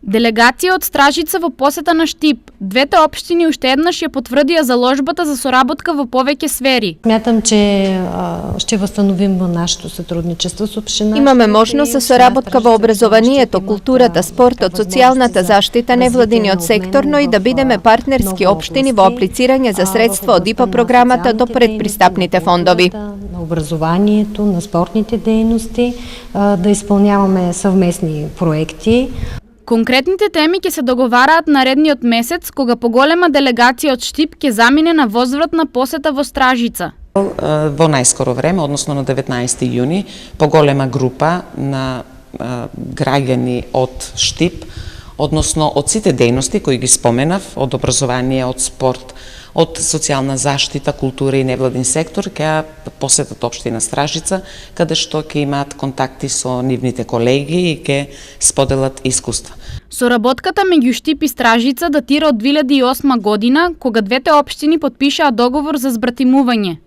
Делегација од Стражица во посета на Штип. Двете општини уште еднаш ја потврдија заложбата за соработка во повеќе сфери. Смятам, че ще възстановим нашето сътрудничество с община. Имаме можност за соработка во образованието, културата, спортот, социјалната заштита, невладиниот сектор, но и да бидеме партнерски општини во аплицирање за средства од ИПА програмата до предпристапните фондови. На образованието, на спортните дейности, да изпълняваме съвместни проекти. Конкретните теми ќе се договараат наредниот месец, кога поголема делегација од Штип ќе замине на возвратна посета во Стражица. Во најскоро време, односно на 19 јуни, поголема група на граѓани од Штип, односно од сите дејности кои ги споменав, од образование, од спорт, од социјална заштита, култура и невладин сектор, ќе посетат општина Стражица, каде што ќе имаат контакти со нивните колеги и ќе споделат искуства. Соработката меѓу Штип и Стражица датира од 2008 година, кога двете општини потпишаа договор за збратимување.